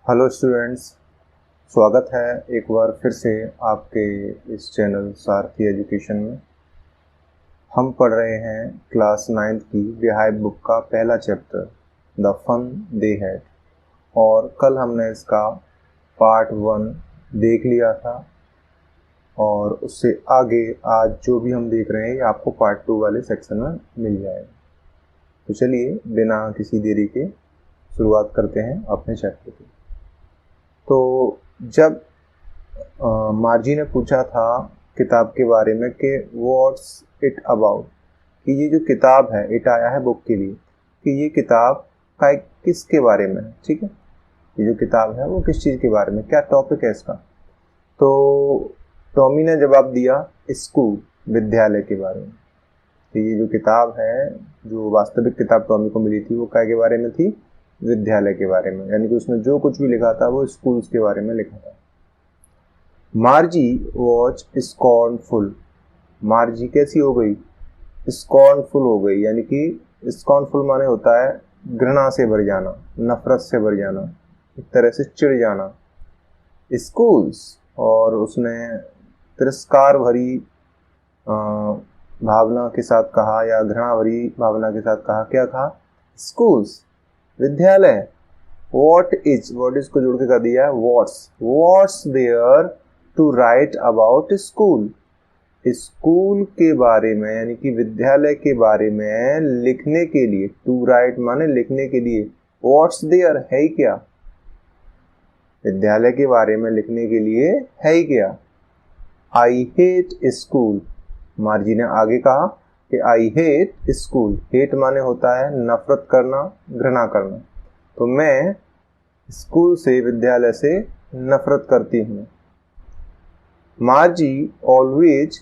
Hello students, स्वागत है एक बार फिर से आपके इस चैनल सारथी एजुकेशन में। हम पढ़ रहे हैं क्लास 9th की बिहाइव बुक का पहला chapter The Fun They Had, और कल हमने इसका पार्ट 1 देख लिया था और उससे आगे आज जो भी हम देख रहे हैं ये आपको पार्ट 2 वाले सेक्शन में मिल जाएगा। तो चलिए बिना किसी देरी के शुरुआत करते हैं अपने चैप्टर की। तो जब मार्जी ने पूछा था किताब के बारे में कि व्हाट्स इट अबाउट, कि ये जो किताब है, इट आया है बुक के लिए, कि ये किताब का किसके बारे में है। ठीक है, ये जो किताब है वो किस चीज़ के बारे में, क्या टॉपिक है इसका। तो टॉमी ने जवाब दिया स्कूल, विद्यालय के बारे में। तो ये जो किताब है, जो वास्तविक किताब टॉमी को मिली थी, वो क्या के बारे में थी, विद्यालय के बारे में, यानी कि उसमें जो कुछ भी लिखा था वो स्कूल्स के बारे में लिखा था। मार्जी वॉज स्कॉर्नफुल, मार्जी कैसी हो गई, स्कॉर्नफुल हो गई, यानी कि स्कॉर्नफुल माने होता है घृणा से भर जाना, नफरत से भर जाना, एक तरह से चिढ़ जाना। स्कूल्स, और उसने तिरस्कार भरी भावना के साथ कहा या घृणा भरी भावना के साथ कहा, क्या कहा, स्कूल्स, विद्यालय। वॉट इज को जोड़ के कर दिया है what's there to write about school, school के बारे में यानी कि विद्यालय के बारे में लिखने के लिए, टू राइट माने लिखने के लिए, व्हाट्स देयर है ही क्या, विद्यालय के बारे में लिखने के लिए है ही क्या। आई हेट स्कूल, मार्जी ने आगे कहा कि आई हेट स्कूल, हेट माने होता है नफरत करना, घृणा करना, तो मैं स्कूल से, विद्यालय से नफरत करती हूँ। मार्जी ऑलवेज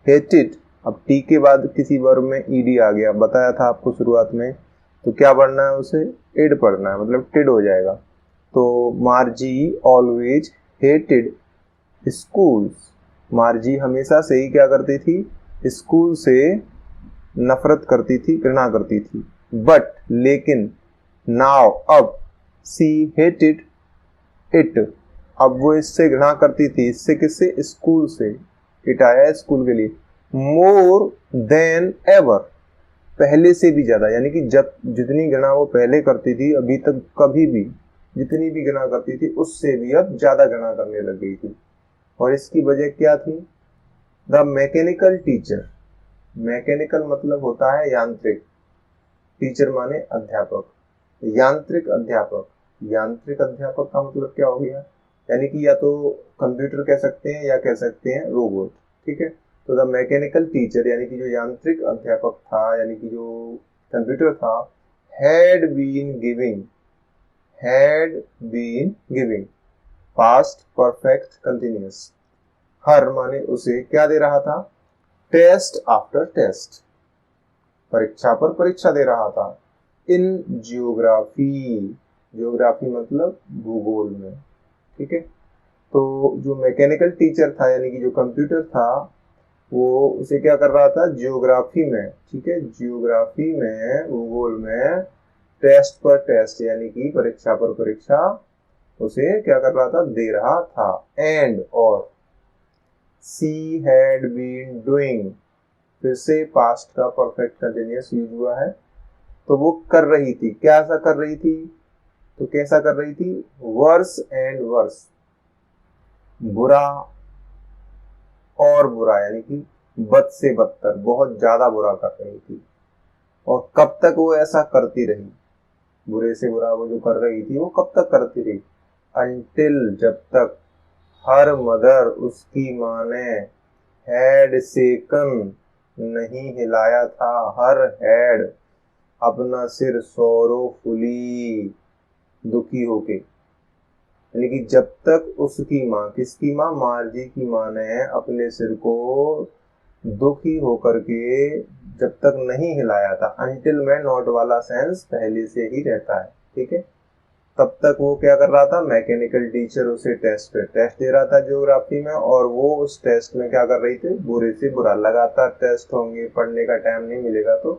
हेटेड, अब टी के बाद किसी वर्ब में ईडी आ गया, बताया था आपको शुरुआत में, तो क्या पढ़ना है उसे, इड पढ़ना है, मतलब टिड हो जाएगा। तो मार्जी ऑलवेज हेटेड स्कूल्स, मार्जी हमेशा से ही क्या करती थी, स्कूल से नफरत करती थी, घृणा करती थी। बट लेकिन, नाउ अब, सी हेटेड इट, अब वो इससे घृणा करती थी, इससे किससे, स्कूल से, इट आया स्कूल के लिए, मोर देन एवर, पहले से भी ज्यादा, यानी कि जब जितनी घृणा वो पहले करती थी, अभी तक कभी भी जितनी भी घृणा करती थी उससे भी अब ज्यादा घृणा करने लग गई थी। और इसकी वजह क्या थी, द मैकेनिकल टीचर, मैकेनिकल मतलब होता है यांत्रिक, टीचर माने अध्यापक, यांत्रिक अध्यापक, यांत्रिक अध्यापक का मतलब क्या हो गया, यानी कि या तो कंप्यूटर कह सकते हैं या कह सकते हैं रोबोट। ठीक है, तो द मैकेनिकल टीचर यानी कि जो यांत्रिक अध्यापक था, यानी कि जो कंप्यूटर था, had been giving past perfect continuous, हर माने उसे क्या दे रहा था, टेस्ट आफ्टर टेस्ट, परीक्षा पर परीक्षा दे रहा था। इन जियोग्राफी, जियोग्राफी मतलब भूगोल में। ठीक है, तो जो मैकेनिकल टीचर था यानी कि जो कंप्यूटर था, वो उसे क्या कर रहा था, जियोग्राफी में, ठीक है, जियोग्राफी में, भूगोल में टेस्ट पर टेस्ट यानी कि परीक्षा पर परीक्षा उसे क्या कर रहा था, दे रहा था। एंड, और सी हैड बीन डूइंग, फिर से पास्ट का परफेक्ट कंटिन्यूअस यूज हुआ है, तो वो कर रही थी, क्या ऐसा कर रही थी, तो कैसा कर रही थी, वर्स एंड वर्स, बुरा और बुरा, यानी कि बद से बदतर, बहुत ज्यादा बुरा कर रही थी। और कब तक वो ऐसा करती रही, बुरे से बुरा वो जो कर रही थी वो कब तक करती रही, अंटिल, जब तक, हर मदर, उसकी माँ ने, हैड सेकन, नहीं हिलाया था, हर हैड, अपना सिर, सोरोफुली, दुखी होके, यानी कि जब तक उसकी माँ, किसकी माँ, मार्जी की माँ ने अपने सिर को दुखी होकर के जब तक नहीं हिलाया था, अंटिल में नॉट वाला सेंस पहले से ही रहता है। ठीक है, तब तक वो क्या कर रहा था, मैकेनिकल टीचर उसे टेस्ट पे टेस्ट दे रहा था ज्योग्राफी में, और वो उस टेस्ट में क्या कर रही थी, बुरे से बुरा, लगातार टेस्ट होंगे, पढ़ने का टाइम नहीं मिलेगा तो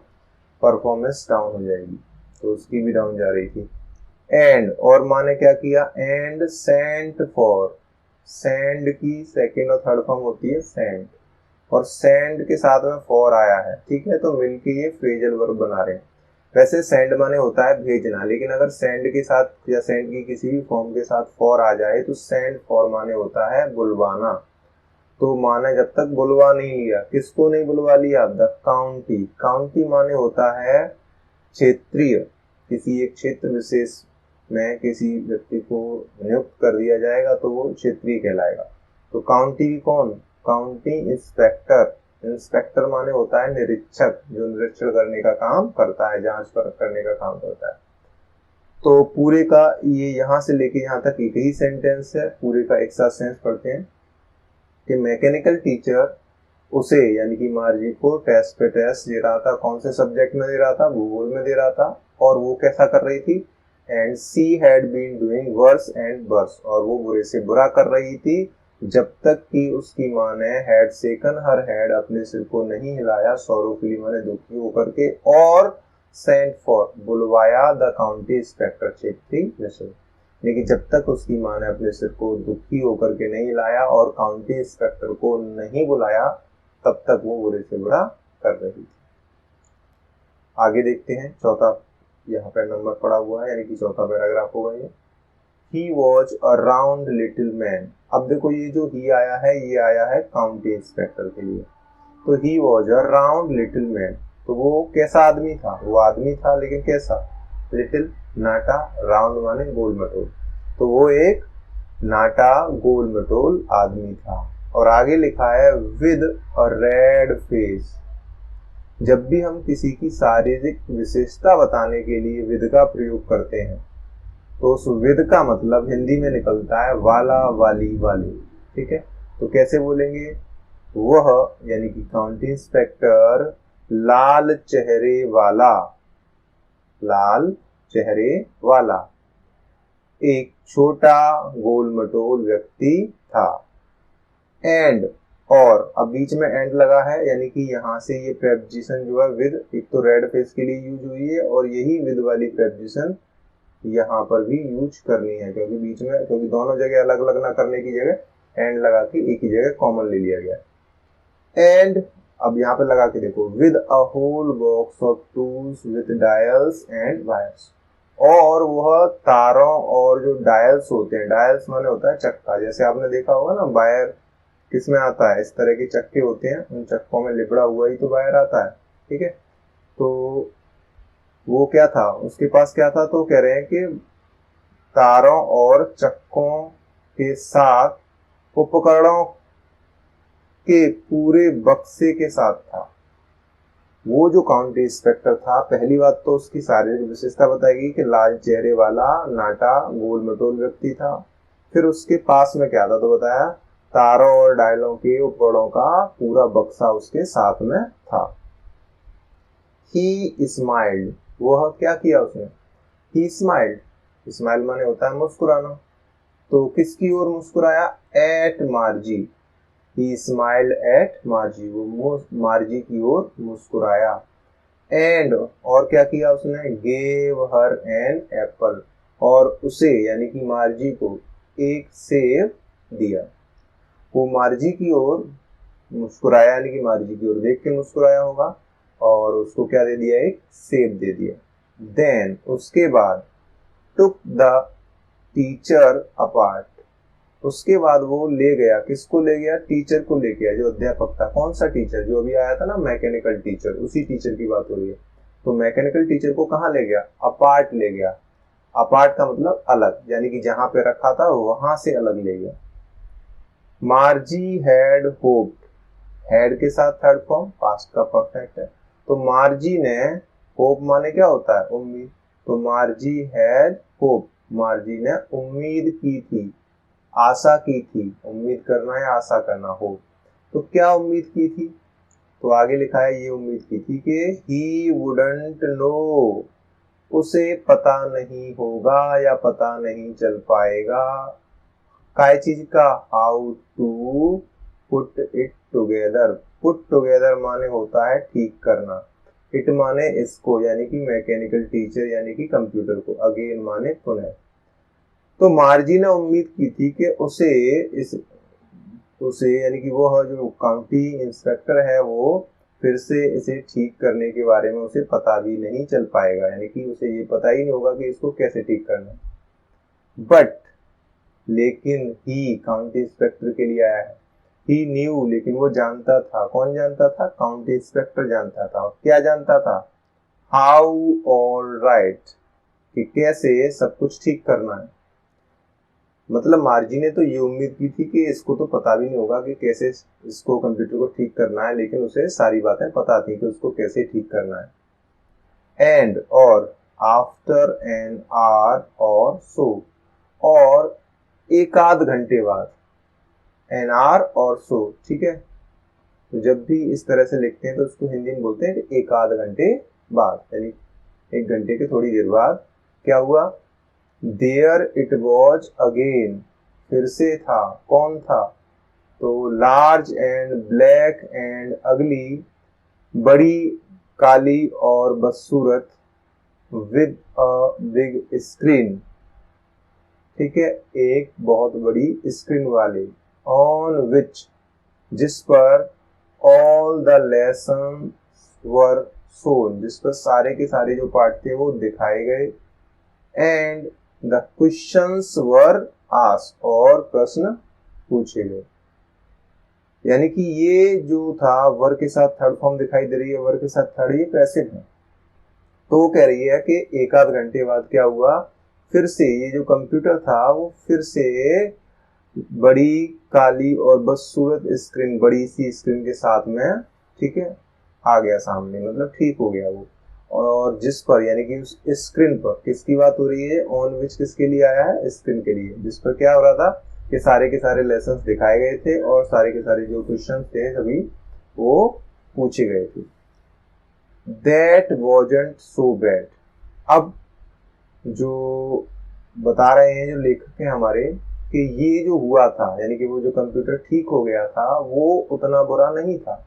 परफॉर्मेंस डाउन हो जाएगी, तो उसकी भी डाउन जा रही थी। एंड और माने क्या किया, एंड सेंट फॉर, सेंड की सेकंड और थर्ड फॉर्म होती है सेंट, और सेंड के साथ में फॉर आया है, ठीक है, तो मिलके ये फ्रेजल वर्ब बना रहे हैं। वैसे सेंड माने होता है भेजना, लेकिन अगर सेंड के साथ या सेंड की किसी भी फॉर्म के साथ फॉर आ जाए तो सेंड फॉर माने होता है बुलवाना। तो माने जब तक बुलवा नहीं लिया, किसको नहीं बुलवा लिया, द काउंटी, काउंटी माने होता है क्षेत्रीय, किसी एक क्षेत्र विशेष में किसी व्यक्ति को नियुक्त कर दिया जाएगा तो वो क्षेत्रीय कहलाएगा। तो काउंटी की कौन, काउंटी इंस्पेक्टर, इंस्पेक्टर माने होता है निरीक्षक, जो निरीक्षण करने का काम करता है, जांच परख करने का काम करता है। तो पूरे का ये यहाँ से लेके यहाँ तक एक ही सेंटेंस है, पूरे का एक साथ सेंस पढ़ते हैं कि मैकेनिकल टीचर उसे यानी कि मार्जी को टेस्ट पे टेस्ट दे रहा था, कौन से सब्जेक्ट में दे रहा था, भूगोल में दे रहा था, और वो कैसा कर रही थी, and she had been doing worse and worse, और वो बुरे से बुरा कर रही थी जब तक कि उसकी माँ ने हैड सेकन हर हैड, अपने सिर को नहीं हिलाया, सॉरोफुली माने दुखी होकर के, और सेंट फॉर बुलवाया द काउंटी इंस्पेक्टर क्षेत्रीय विशेष, लेकिन जब तक उसकी माँ ने अपने सिर को दुखी होकर के नहीं हिलाया और काउंटी इंस्पेक्टर को नहीं बुलाया, तब तक वो बुरे से बुरा कर रही थी। आगे देखते हैं, चौथा यहाँ पे नंबर पड़ा हुआ है, यानी कि चौथा पैराग्राफ होगा ये। He was a round little man। अब देखो ये जो ही आया है, ये आया है काउंटी इंस्पेक्टर के लिए। तो he was a round little man, तो वो कैसा आदमी था, वो आदमी था लेकिन कैसा, लिटिल नाटा, राउंड माने गोल मटोल, तो वो एक नाटा गोल मटोल आदमी था। और आगे लिखा है विद अ रेड फेस। जब भी हम किसी की शारीरिक विशेषता बताने के लिए विद का प्रयोग करते हैं तो उस विद का मतलब हिंदी में निकलता है वाला, वाली, वाली, ठीक है। तो कैसे बोलेंगे, वह यानी कि काउंटी इंस्पेक्टर लाल चेहरे वाला, लाल चेहरे वाला एक छोटा गोल मटोल व्यक्ति था। एंड और अब बीच में एंड लगा है, यानी कि यहाँ से ये प्रेपोजिशन जो है विद, एक तो रेड फेस के लिए यूज हुई है और यही विद वाली प्रेपोजिशन यहाँ पर भी यूज करनी है, क्योंकि बीच में, क्योंकि दोनों जगह अलग अलग ना करने की जगह एंड लगा के एक ही जगह कॉमन ले लिया गया। एंड अब यहाँ पे लगा के देखो, with a whole box of tools with dials and wires, और वह तारों और जो डायल्स होते हैं, डायल्स माने होता है चक्का, जैसे आपने देखा होगा ना वायर किस में आता है, इस तरह के चक्के होते हैं, उन चक्कों में लिपड़ा हुआ ही तो वायर आता है, ठीक है। तो वो क्या था, उसके पास क्या था, तो कह रहे हैं कि तारों और चक्कों के साथ उपकरणों के पूरे बक्से के साथ था। वो जो काउंटी इंस्पेक्टर था, पहली बात तो उसकी शारीरिक विशेषता बताएगी कि लाल चेहरे वाला नाटा गोल मटोल व्यक्ति था। फिर उसके पास में क्या था, तो बताया तारों और डायलों के उपकरणों का पूरा बक्सा उसके साथ में था। ही स्माइल्ड, वह क्या किया उसने, ही स्माइल्ड, स्माइल माने होता है मुस्कुराना, तो किसकी ओर मुस्कुराया, at Margie, he smiled at Margie, वो मार्जी की ओर मुस्कुराया। एंड और क्या किया उसने, गेव हर एन एप्पल, और उसे यानी कि मार्जी को एक सेब दिया। वो मार्जी की ओर मुस्कुराया, यानी कि मार्जी की ओर देख के मुस्कुराया होगा, और उसको क्या दे दिया, एक सेब दे दिया। देन उसके बाद टुक द टीचर अपार्ट, उसके बाद वो ले गया, किसको ले गया, टीचर को ले गया, जो अध्यापक था। कौन सा टीचर, जो अभी आया था ना मैकेनिकल टीचर, उसी टीचर की बात हो रही है। तो मैकेनिकल टीचर को कहाँ ले गया, अपार्ट ले गया। अपार्ट का मतलब अलग, यानी कि जहां पे रखा था वहां से अलग ले गया। मार्जी हैड होप्ड, हैड के साथ थर्ड फॉर्म पास्ट का परफेक्ट है, तो मार्जी ने, होप माने क्या होता है, उम्मीद, तो मार्जी हैड होप, मार्जी ने उम्मीद की थी, आशा की थी, उम्मीद करना या आशा करना हो, तो क्या उम्मीद की थी, तो आगे लिखा है ये उम्मीद की थी कि ही वुडंट नो, उसे पता नहीं होगा या पता नहीं चल पाएगा, काय चीज का, how to put it together, put together माने होता है ठीक करना, इट माने इसको, यानी कि मैकेनिकल टीचर यानी कि कंप्यूटर को, अगेन माने पुनः। तो मार्जी ने उम्मीद की थी कि उसे यानी कि वो जो काउंटी इंस्पेक्टर है वो फिर से इसे ठीक करने के बारे में उसे पता भी नहीं चल पाएगा, यानी कि उसे ये पता ही नहीं होगा कि इसको कैसे ठीक करना है। बट लेकिन ही काउंटी इंस्पेक्टर के लिए आया है, ही न्यू, लेकिन वो जानता था। कौन जानता था? काउंटी इंस्पेक्टर जानता था। क्या जानता था? हाउ ऑल राइट, कि कैसे सब कुछ ठीक करना है। मतलब मार्जी ने तो ये उम्मीद की थी कि इसको तो पता भी नहीं होगा कि कैसे इसको कंप्यूटर को ठीक करना है, लेकिन उसे सारी बातें पता थी कि उसको कैसे ठीक करना है। एंड और आफ्टर एन आवर और सो, और एक आध घंटे बाद, एन आवर और सो, ठीक है। तो जब भी इस तरह से लिखते हैं तो उसको हिंदी में बोलते हैं कि एक आध घंटे बाद, यानी एक घंटे के थोड़ी देर बाद क्या हुआ? देयर इट वॉज अगेन, फिर से था। कौन था? तो लार्ज एंड ब्लैक एंड अगली, बड़ी, काली और बदसूरत, विद अ बिग स्क्रीन, ठीक है, एक बहुत बड़ी स्क्रीन वाले, ऑन विच, जिस पर, all the lesson were shown, जिस पर सारे के सारे जो पाठ थे वो दिखाए गए, and the questions were asked, और प्रश्न पूछे गए। यानी कि ये जो था वर के साथ थर्ड फॉर्म दिखाई दे रही है, वर के साथ थर्ड, ये पैसिव है। तो वो कह रही है कि एक आध घंटे बाद क्या हुआ? फिर से ये जो कंप्यूटर था वो फिर से बड़ी, काली और बदसूरत स्क्रीन, बड़ी सी स्क्रीन के साथ में, ठीक है, आ गया सामने, मतलब ठीक हो गया वो। और जिस पर, यानी कि उस स्क्रीन पर, किसकी बात हो रही है? ऑन विच किसके लिए आया है? स्क्रीन के लिए। जिस पर क्या हो रहा था कि सारे के सारे लेसन्स दिखाए गए थे और सारे के सारे जो क्वेश्चन थे सभी वो पूछे गए थे। That wasn't so bad. अब जो बता रहे हैं जो लेखक हैं हमारे, कि ये जो हुआ था, यानी कि वो जो कंप्यूटर ठीक हो गया था वो उतना बुरा नहीं था,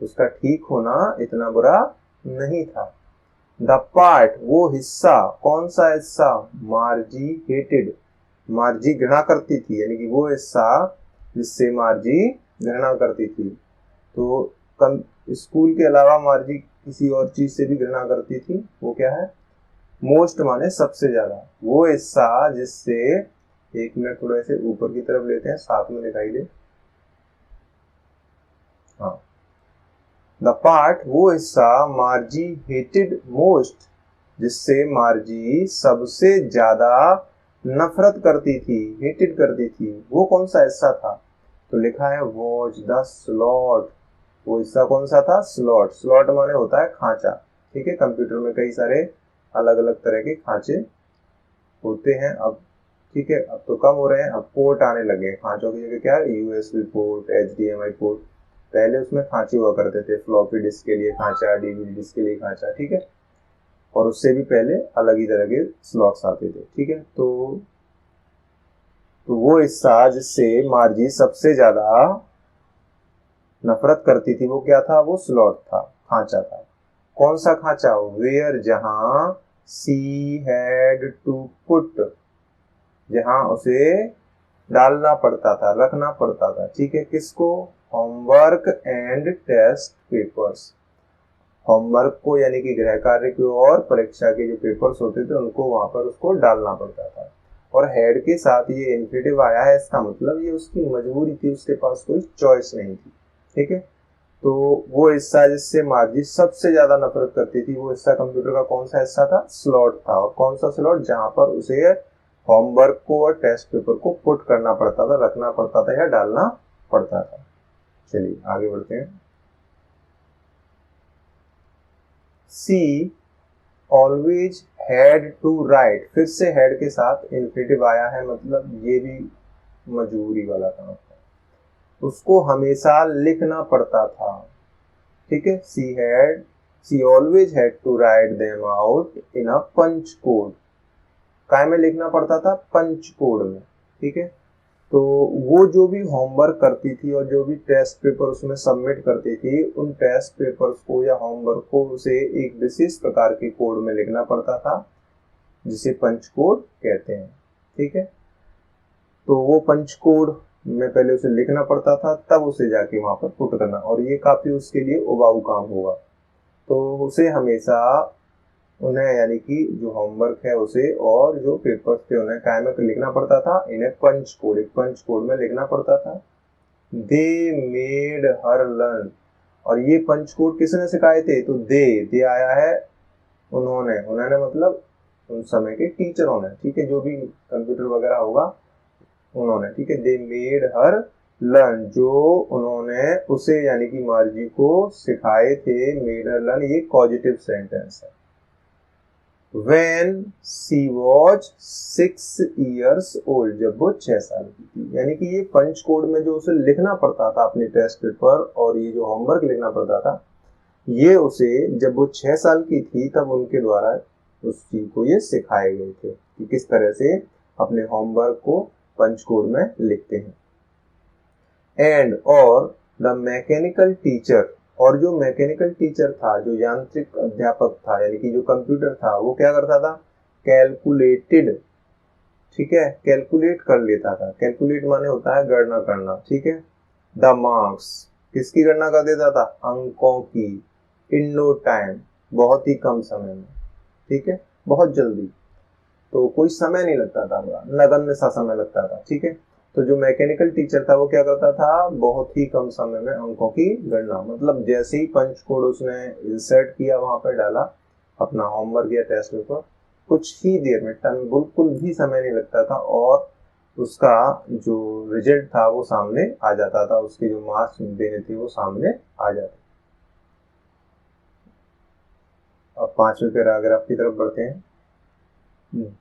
उसका ठीक होना इतना बुरा नहीं था। द पार्ट, वो हिस्सा, कौन सा हिस्सा? मार्जी हेटेड, मार्जी घृणा करती थी, यानी कि वो हिस्सा जिससे मार्जी घृणा करती थी। तो स्कूल के अलावा मार्जी किसी और चीज से भी घृणा करती थी, वो क्या है? मोस्ट माने सबसे ज्यादा, वो हिस्सा जिससे, एक मिनट थोड़ा ऐसे ऊपर की तरफ लेते हैं, साथ में दिखाई दे। हाँ, द पार्ट, वो हिस्सा, मार्जी हेटेड मोस्ट, जिससे मार्जी सबसे ज्यादा नफरत करती थी, हेटेड करती थी, वो कौन सा हिस्सा था? तो लिखा है वॉज द स्लॉट। वो हिस्सा कौन सा था? स्लॉट। स्लॉट माने होता है खांचा, ठीक है। कंप्यूटर में कई सारे अलग अलग तरह के खांचे होते हैं अब, ठीक है। अब तो कम हो रहे हैं, अब पोर्ट आने लगे हैं। खांचों की जगह क्या है? USB port, HDMI port. पहले उसमें खांचे हुआ करते थे, फ्लॉपी डिस्क के लिए खांचा, डीवीडी डिस्क के लिए खांचा, ठीक है। और उससे भी पहले अलग ही तरह के स्लॉट्स आते थे, ठीक है। तो वो हिस्सा जिससे मार्जी सबसे ज्यादा नफरत करती थी वो क्या था? वो स्लॉट था, खांचा था। कौन सा खांचा? वेयर, जहां, सी हैड टू पुट, जहां उसे डालना पड़ता था, रखना पड़ता था, ठीक है। किसको? Homework and test papers. Homework को यानी कि गृह कार्य को और परीक्षा के जो पेपर्स होते थे उनको वहां पर उसको डालना पड़ता था। और हेड के साथ ये इन्फिनेटिव आया है, इसका मतलब ये उसकी मजबूरी थी, उसके पास कोई चॉइस नहीं थी, ठीक है। तो वो हिस्सा जिससे मार्जी सबसे ज्यादा नफरत करती थी, वो हिस्सा कंप्यूटर का कौन सा हिस्सा था? स्लॉट था। और कौन सा स्लॉट? जहां पर उसे होमवर्क को और टेस्ट पेपर को पुट करना पड़ता था, रखना पड़ता था या डालना पड़ता था। चलिए आगे बढ़ते हैं। सी ऑलवेज हैड टू राइट, फिर से हैड के साथ इन्फिनेटिव आया है, मतलब ये भी मजबूरी वाला काम था, उसको हमेशा लिखना पड़ता था, ठीक है। She always had to write them out in a punch code. काय में लिखना पड़ता था? पंच कोड में, ठीक है। तो वो जो भी होमवर्क करती थी और जो भी टेस्ट पेपर उसमें सबमिट करती थी, उन टेस्ट पेपर्स को या होमवर्क को उसे एक विशेष प्रकार के कोड में लिखना पड़ता था, जिसे पंच कोड कहते हैं। ठीक है, तो वो पंच कोड में पहले उसे लिखना पड़ता था, तब उसे जाके वहां पर पुट करना, और ये काफी उसके लिए उबाऊ काम होगा। तो उसे हमेशा उन्हें यानी कि जो होमवर्क है उसे और जो पेपर्स थे उन्हें काय में लिखना पड़ता था, इन्हें पंच कोड, एक पंच कोड में लिखना पड़ता था। दे मेड हर लर्न, और ये पंच कोड किसने सिखाए थे? तो दे आया है उन्होंने मतलब उन समय के टीचरों ने, ठीक है, जो भी कंप्यूटर वगैरह होगा उन्होंने, ठीक है। दे मेड हर लर्न, जो उन्होंने उसे यानी कि मार्जी को सिखाए थे, मेड हर लर्न, ये पॉजिटिव सेंटेंस है। When she was 6 years old, जब वो 6 साल की थी, यानी कि ये पंच कोड में जो उसे लिखना पड़ता था अपने टेस्ट पेपर और ये जो होमवर्क लिखना पड़ता था, ये उसे जब वो 6 साल की थी तब उनके द्वारा उस चीज को ये सिखाए गए थे कि किस तरह से अपने होमवर्क को पंच कोड में लिखते हैं। एंड और द मैकेनिकल टीचर, और जो मैकेनिकल टीचर था, जो यांत्रिक अध्यापक था, यानी कि जो कंप्यूटर था, वो क्या करता था? कैलकुलेटेड, ठीक है, कैलकुलेट कर लेता था। कैलकुलेट माने होता है गणना करना, ठीक है। द मार्क्स, किसकी गणना कर देता था? अंकों की। इन नो टाइम, बहुत ही कम समय में, ठीक है, बहुत जल्दी, तो कोई समय नहीं लगता था, नगण्य सा समय लगता था, ठीक है। तो जो मैकेनिकल टीचर था वो क्या करता था? बहुत ही कम समय में अंकों की गणना, मतलब जैसे ही पंच कोड उसने इंसर्ट किया, वहां पर डाला अपना होमवर्क या टेस्ट पेपर, कुछ ही देर में, बिल्कुल भी समय नहीं लगता था, और उसका जो रिजल्ट था वो सामने आ जाता था, उसके जो मार्क्स देने थे वो सामने आ जाते। अब 5वें पैराग्राफ की तरफ बढ़ते हैं।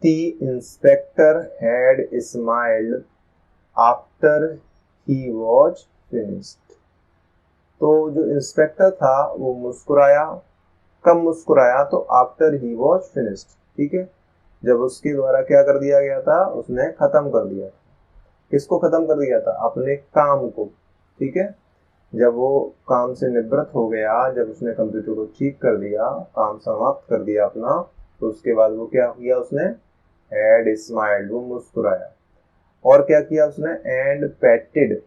The inspector had smiled after he was finished. तो जो इंस्पेक्टर था वो मुस्कुराया, कब मुस्कुराया? तो आफ्टर ही वॉज फिनिश्ड, ठीक है, जब उसके द्वारा क्या कर दिया गया था? उसने खत्म कर दिया था। किसको खत्म कर दिया था? अपने काम को, ठीक है। जब वो काम से निवृत्त हो गया, जब उसने कंप्यूटर को ठीक कर दिया, काम समाप्त कर दिया अपना, तो उसके बाद वो क्या किया? उसने हैड स्माइल्ड, वो मुस्कुराया, और क्या किया उसने? एंड पैटेड,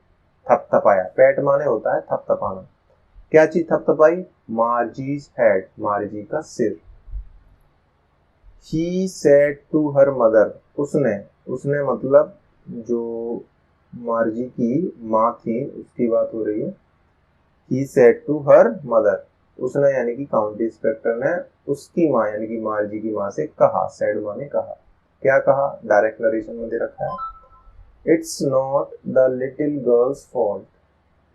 थपथपाया। पैट माने होता है थपथपाना। क्या चीज थपथपाई? मार्जीज हेड, मार्जी का सिर। He said to her mother, उसने मतलब जो मार्जी की माँ थी उसकी बात हो रही है। He said to her mother, उसने यानी कि काउंटी इंस्पेक्टर ने उसकी माँ यानी कि मार्जी की माँ से कहा। सेड माने कहा। क्या कहा? डायरेक्ट नरेशन में दे रखा है। It's not the little girls fault,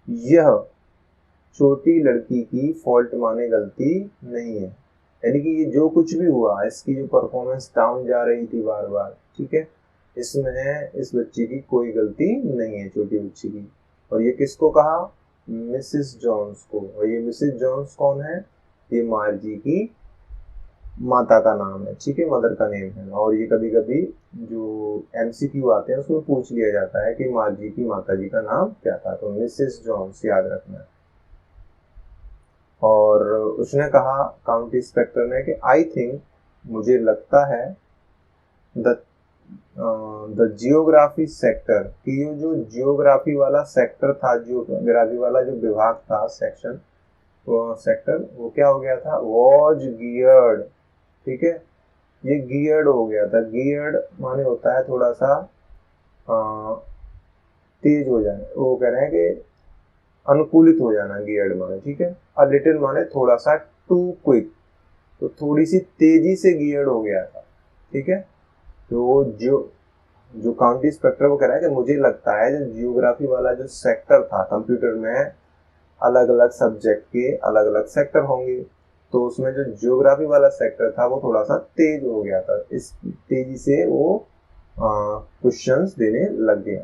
यह छोटी लड़की की फॉल्ट माने गलती नहीं है, यानी कि ये जो कुछ भी हुआ, इसकी जो परफॉर्मेंस डाउन जा रही थी बार बार, ठीक है, इसमें इस बच्ची की कोई गलती नहीं है, छोटी बच्ची की। और ये किसको कहा? मिसेस जॉन्स को। और ये मिसेस जॉन्स कौन है? ये मार्जी की माता का नाम है, ठीक है, मदर का नेम है। और ये कभी कभी जो एमसीक्यू आते हैं उसमें पूछ लिया जाता है कि मार्जी की माता जी का नाम क्या था, तो मिसेस जॉन्स याद रखना। और उसने कहा काउंटी इंस्पेक्टर ने कि आई थिंक, मुझे लगता है, द जियोग्राफी सेक्टर, कि ये जो जियोग्राफी वाला सेक्टर था, जियोग्राफी वाला जो विभाग था, सेक्शन, वो सेक्टर, वो क्या हो गया था? वॉज गियर्ड, ठीक है, ये गियर्ड हो गया था। गियर्ड माने होता है थोड़ा सा तेज हो जाना, वो कह रहे हैं कि अनुकूलित हो जाना, गियर्ड माने, ठीक है। अ लिटिल माने थोड़ा सा, टू क्विक, तो थोड़ी सी तेजी से गियर्ड हो गया था, ठीक है। तो जो काउंटी इंस्पेक्टर वो कह रहा है कि मुझे लगता है जो जियोग्राफी वाला जो सेक्टर था कंप्यूटर में, अलग अलग सब्जेक्ट के अलग अलग सेक्टर होंगे, तो उसमें जो जियोग्राफी वाला सेक्टर था वो थोड़ा सा तेज हो गया था, इस तेजी से वो क्वेश्चंस देने लग गया।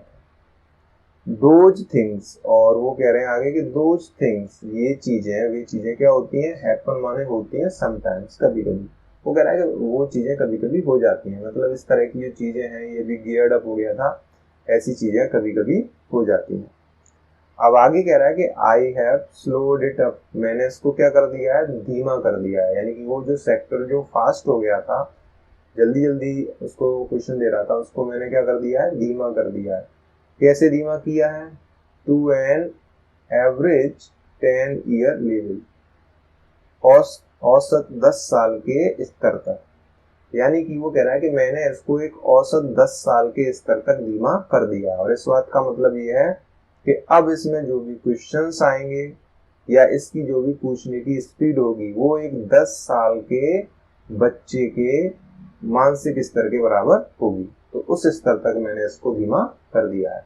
दोज थिंग्स, और वो कह रहे हैं आगे कि दोज थिंग्स, ये चीजें, वे चीजें क्या होती हैं? हैपन माने होती हैं समटाइम्स, कभी कभी। वो कह रहा है कि वो चीजें कभी कभी हो जाती हैं, मतलब इस तरह की जो चीजें हैं, ये भी गियर्ड अप हो गया था, ऐसी चीजें कभी कभी हो जाती हैं। अब आगे कह रहा है कि I have slowed it up, मैंने इसको क्या कर दिया है, धीमा कर दिया है। यानी कि वो जो सेक्टर जो फास्ट हो गया था, जल्दी जल्दी उसको क्वेश्चन दे रहा था, उसको मैंने क्या कर दिया है, धीमा कर दिया है। कैसे धीमा किया है, to an average 10 year level, औसत 10 साल के स्तर तक। यानी कि वो कह रहा है कि मैंने इसको एक औसत 10 साल के स्तर तक धीमा कर दिया। और इस बात का मतलब ये है कि अब इसमें जो भी क्वेश्चंस आएंगे या इसकी जो भी पूछने की स्पीड होगी वो एक 10 साल के बच्चे के मानसिक स्तर के बराबर होगी। तो उस स्तर तक मैंने इसको धीमा कर दिया है।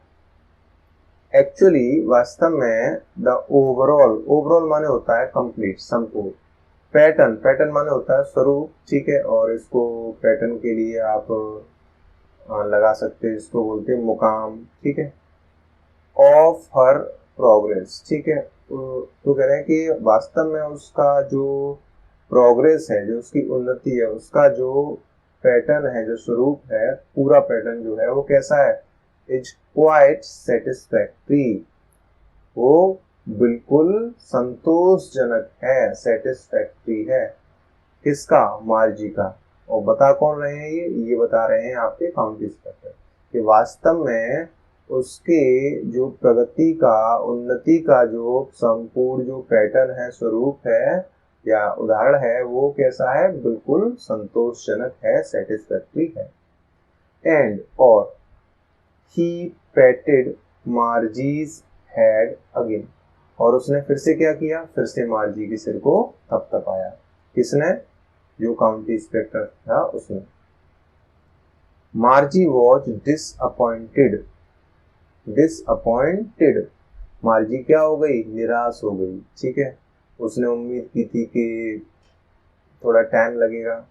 एक्चुअली वास्तव में द ओवरऑल माने होता है कंप्लीट, संपूर्ण। पैटर्न माने होता है स्वरूप, ठीक है। और इसको पैटर्न के लिए आप लगा सकते हैं, इसको बोलते हैं मुकाम, ठीक है। ऑफ हर प्रोग्रेस, ठीक है। तो कह रहे हैं कि वास्तव में उसका जो प्रोग्रेस है, जो उसकी उन्नति है, उसका जो पैटर्न है, जो स्वरूप है, पूरा पैटर्न जो है वो कैसा है, इज क्वाइट सेटिस्फैक्ट्री, वो बिल्कुल संतोषजनक है, सेटिस्फैक्ट्री है। किसका, मार्जी का। और बता कौन रहे हैं ये बता रहे हैं आपके काउंटी इंस्पेक्टर, कि वास्तव में उसके जो प्रगति का, उन्नति का जो संपूर्ण जो पैटर्न है, स्वरूप है या उदाहरण है, वो कैसा है, बिल्कुल संतोषजनक है, सेटिस्फैक्ट्री है। एंड और ही पैटेड मार्जीज हेड अगेन, और उसने फिर से क्या किया, फिर से मार्जी के सिर को थपथपाया। किसने, जो काउंटी इंस्पेक्टर था उसने। मार्जी वॉज डिसअपॉइंटेड, मार्जी क्या हो गई, निराश हो गई, ठीक है। उसने उम्मीद की थी कि थोड़ा टाइम लगेगा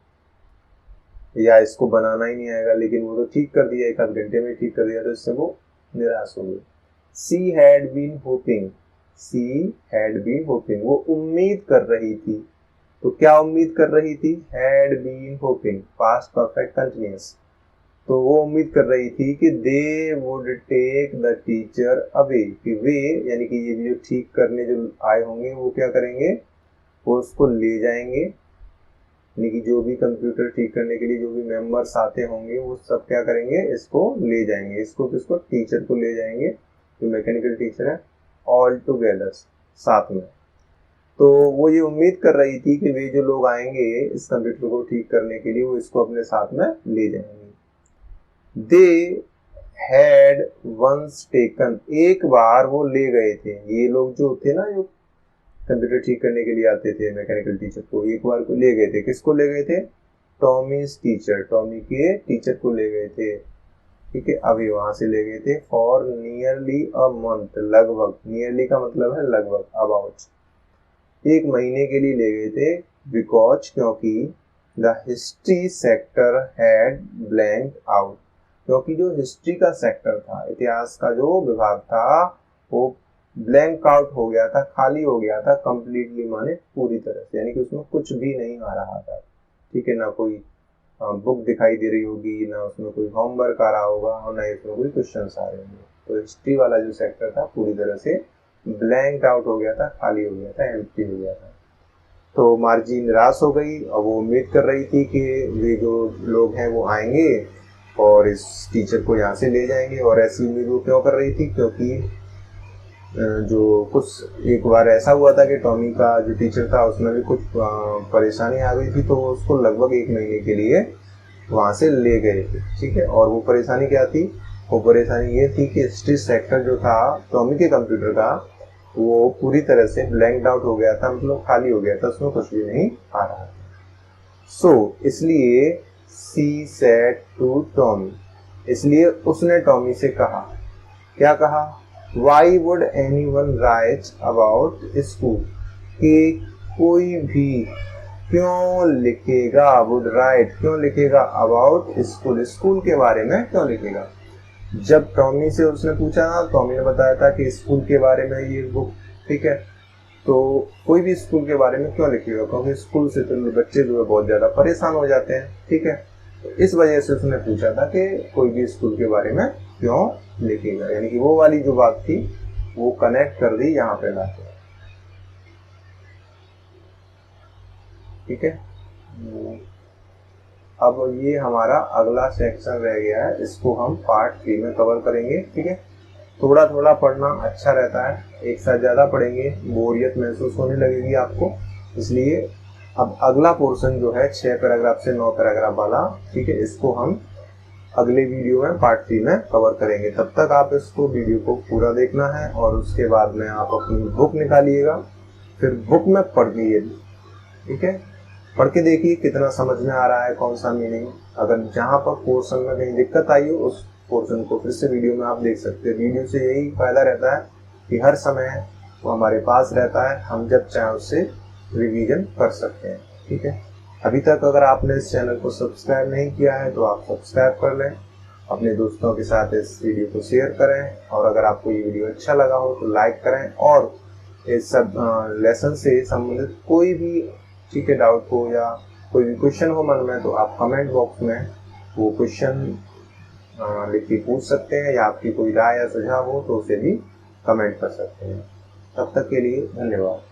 या इसको बनाना ही नहीं आएगा, लेकिन वो तो ठीक कर दिया, एक आध घंटे में ठीक कर दिया, तो इससे वो निराश हो गई। सी हैड बीन होपिंग, वो उम्मीद कर रही थी। तो क्या उम्मीद कर रही थी, had been hoping, past perfect continuous. तो वो उम्मीद कर रही थी कि they would take the teacher away, कि वे यानी कि ये जो ठीक करने जो आए होंगे वो क्या करेंगे, वो उसको ले जाएंगे। यानी कि जो भी कंप्यूटर ठीक करने के लिए जो भी मेंबर्स आते होंगे वो सब क्या करेंगे, इसको ले जाएंगे। इसको किसको, टीचर को ले जाएंगे, जो मैकेनिकल टीचर है, ऑल टुगेदर, साथ में। तो वो ये उम्मीद कर रही थी कि वे जो लोग आएंगे इस कंप्यूटर को ठीक करने के लिए, वो इसको अपने साथ में ले जाएंगे। दे हैड वंस टेकन, एक बार वो ले गए थे। ये लोग जो थे ना, जो कंप्यूटर ठीक करने के लिए आते थे मैकेनिकल टीचर को, एक बार को ले गए थे। किसको ले गए थे, टॉमीज टीचर, टॉमी के टीचर को ले गए थे, ठीक है। अभी वहां से ले गए थे फॉर नियरली अ मंथ, लगभग, नियरली का मतलब है लगभग, अबाउट, एक महीने के लिए ले गए थे। बिकॉज, क्योंकि the history sector had blank out, क्योंकि जो हिस्ट्री का सेक्टर था, इतिहास का जो विभाग था, वो ब्लैंक आउट हो गया था, खाली हो गया था, कंप्लीटली माने पूरी तरह से। यानी कि उसमें कुछ भी नहीं आ रहा था, ठीक है। ना कोई बुक दिखाई दे रही होगी, ना उसमें कोई होमवर्क आ रहा होगा, और ना इसमें कोई क्वेश्चन आ रहे होंगे। तो हिस्ट्री वाला जो सेक्टर था पूरी तरह से ब्लैंक आउट हो गया था, खाली हो गया था, एम्प्टी हो गया था। तो मार्जी निराश हो गई। और वो उम्मीद कर रही थी कि वे जो लोग हैं वो आएंगे और इस टीचर को यहाँ से ले जाएंगे। और ऐसी उम्मीद वो क्यों कर रही थी, क्योंकि जो कुछ एक बार ऐसा हुआ था कि टॉमी का जो टीचर था उसमें भी कुछ परेशानी आ गई थी, तो वो उसको लगभग एक महीने के लिए वहाँ से ले गए थे, ठीक है। और वो परेशानी क्या थी, वो परेशानी ये थी कि हिस्ट्री सेक्टर जो था टॉमी के कंप्यूटर का, वो पूरी तरह से ब्लैंक्ड आउट हो गया था, मतलब खाली हो गया था, उसमें कुछ भी नहीं आ रहा था। सो इसलिए सी सेड टू टॉमी, इसलिए उसने टॉमी से कहा, क्या कहा, why would anyone right about school, कि कोई भी क्यों लिखेगा, वुड राइट क्यों लिखेगा, अबाउट स्कूल, स्कूल के बारे में क्यों लिखेगा। जब टॉमी से उसने पूछा ना, टॉमी ने बताया था कि स्कूल के बारे में ये बुक, ठीक है। तो कोई भी स्कूल के बारे में क्यों लिखेगा, क्योंकि स्कूल से तो बच्चे जो है बहुत ज्यादा परेशान हो जाते हैं, ठीक है। तो इस वजह से उसने पूछा था कि कोई भी स्कूल के बारे में क्यों लिखेगा, यानी कि वो वाली जो बात थी वो कनेक्ट कर दी यहाँ पे लाके। ठीक है, अब ये हमारा अगला सेक्शन रह गया है, इसको हम पार्ट 3 में कवर करेंगे। ठीक है, थोड़ा थोड़ा पढ़ना अच्छा रहता है, एक साथ ज़्यादा पढ़ेंगे बोरियत महसूस होने लगेगी आपको, इसलिए अब अगला पोर्शन जो है 6 पैराग्राफ से 9 पैराग्राफ वाला, ठीक है, इसको हम अगले वीडियो में पार्ट 3 में कवर करेंगे। तब तक आप इसको वीडियो को पूरा देखना है और उसके बाद में आप अपनी बुक निकालिएगा, फिर बुक में पढ़िए। ठीक है, पढ़ के देखिए कितना समझ में आ रहा है, कौन सा मीनिंग। अगर जहाँ पर पोर्शन में कहीं दिक्कत आई हो उस पोर्शन को फिर से वीडियो में आप देख सकते हैं। वीडियो से यही फायदा रहता है कि हर समय वो हमारे पास रहता है, हम जब चाहें उससे रिवीजन कर सकते हैं। ठीक है, अभी तक अगर आपने इस चैनल को सब्सक्राइब नहीं किया है तो आप सब्सक्राइब कर लें, अपने दोस्तों के साथ इस वीडियो को शेयर करें, और अगर आपको ये वीडियो अच्छा लगा हो तो लाइक करें, और इस सब लेसन से संबंधित कोई भी, ठीक है, डाउट हो या कोई भी क्वेश्चन हो मन में तो आप कमेंट बॉक्स में वो क्वेश्चन लिख के पूछ सकते हैं, या आपकी कोई राय या सुझाव हो तो उसे भी कमेंट कर सकते हैं। तब तक के लिए धन्यवाद।